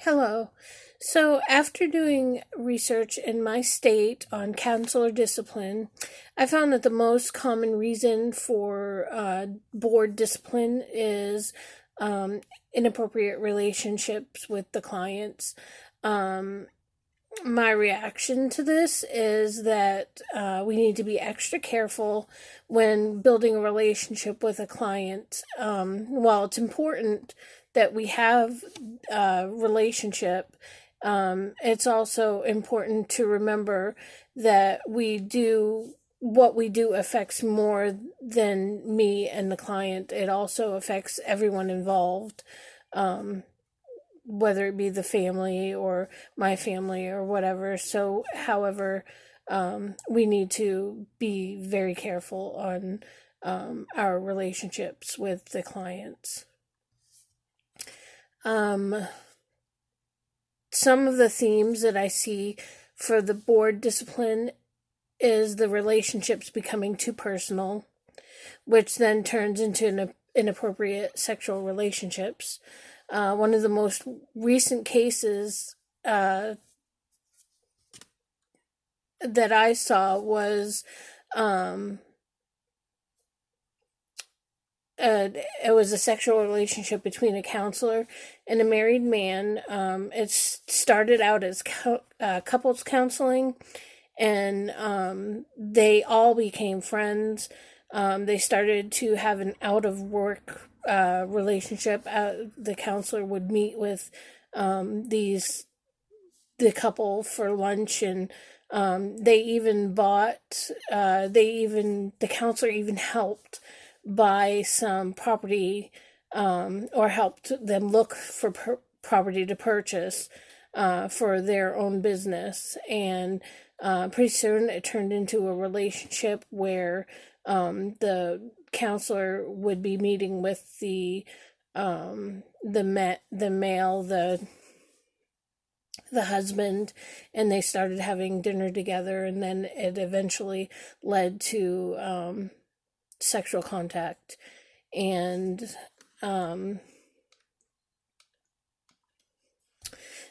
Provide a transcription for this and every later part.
Hello. So, after doing research in my state on counselor discipline, I found that the most common reason for board discipline is inappropriate relationships with the clients. Um, my reaction to this is that we need to be extra careful when building a relationship with a client. While it's important that we have a relationship, it's also important to remember that what we do affects more than me and the client. It also affects everyone involved. Um, whether it be the family or my family or whatever. So, however, we need to be very careful on our relationships with the clients. Um, some of the themes that I see for the board discipline is the relationships becoming too personal, which then turns into inappropriate sexual relationships. One of the most recent cases that I saw was um, it was a sexual relationship between a counselor and a married man. It started out as couples counseling, and they all became friends. They started to have an out of work relationship. The counselor would meet with the couple for lunch, and they even the counselor even helped buy some property, or helped them look for property to purchase for their own business. And pretty soon it turned into a relationship where the counselor would be meeting with the male, the husband, and they started having dinner together, and then it eventually led to sexual contact. And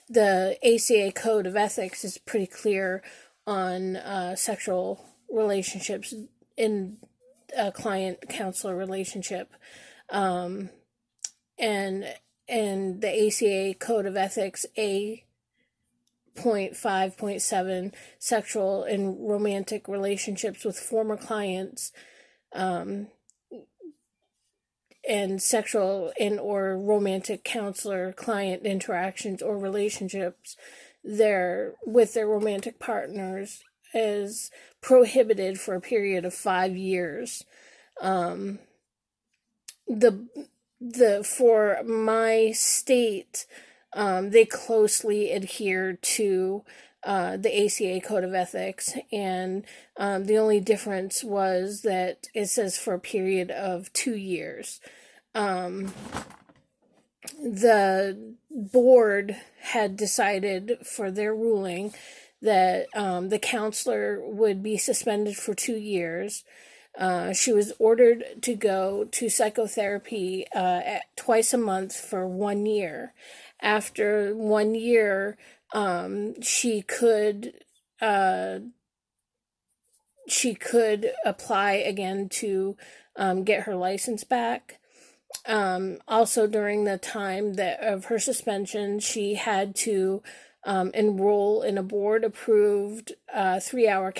the ACA Code of Ethics is pretty clear on sexual relationships in a client counselor relationship. Um, and the ACA Code of Ethics A 5.7, sexual and romantic relationships with former clients, um, and sexual and or romantic counselor client interactions or relationships with their romantic partners is prohibited for a period of 5 years. Um, the for my state, they closely adhere to the ACA Code of Ethics, and the only difference was that it says for a period of 2 years. Um, the board had decided for their ruling that the counselor would be suspended for 2 years. She was ordered to go to psychotherapy twice a month for 1 year. After 1 year, she could apply again to get her license back. Also, during the time of her suspension, she had to enroll in a board approved 3 hour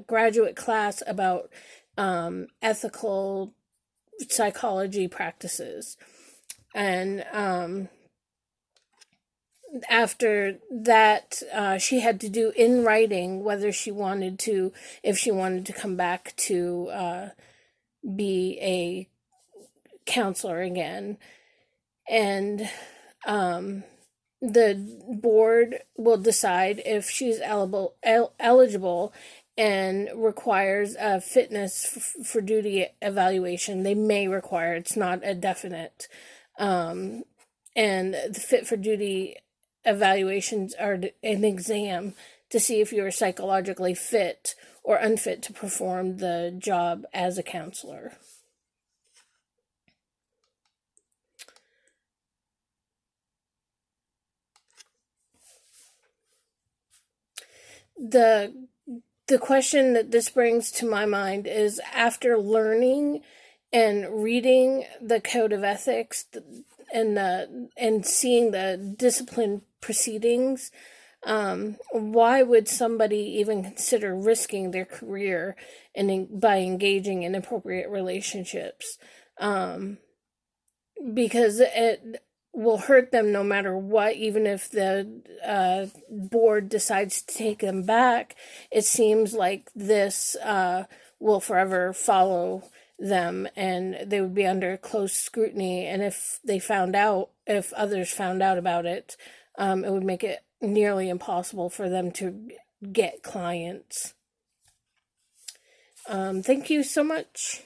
graduate class about ethical psychology practices. And after that, she had to do in writing whether if she wanted to come back to be a counselor again. And the board will decide if she's eligible and requires a fitness for duty evaluation. They may require, it's not a definite. And the fit for duty evaluations are an exam to see if you are psychologically fit or unfit to perform the job as a counselor. the question that this brings to my mind is, after learning and reading the code of ethics and seeing the discipline proceedings, why would somebody even consider risking their career by engaging in inappropriate relationships? Because it will hurt them no matter what. Even if the board decides to take them back, it seems like this will forever follow them, and they would be under close scrutiny. And if others found out about it, it would make it nearly impossible for them to get clients. Thank you so much.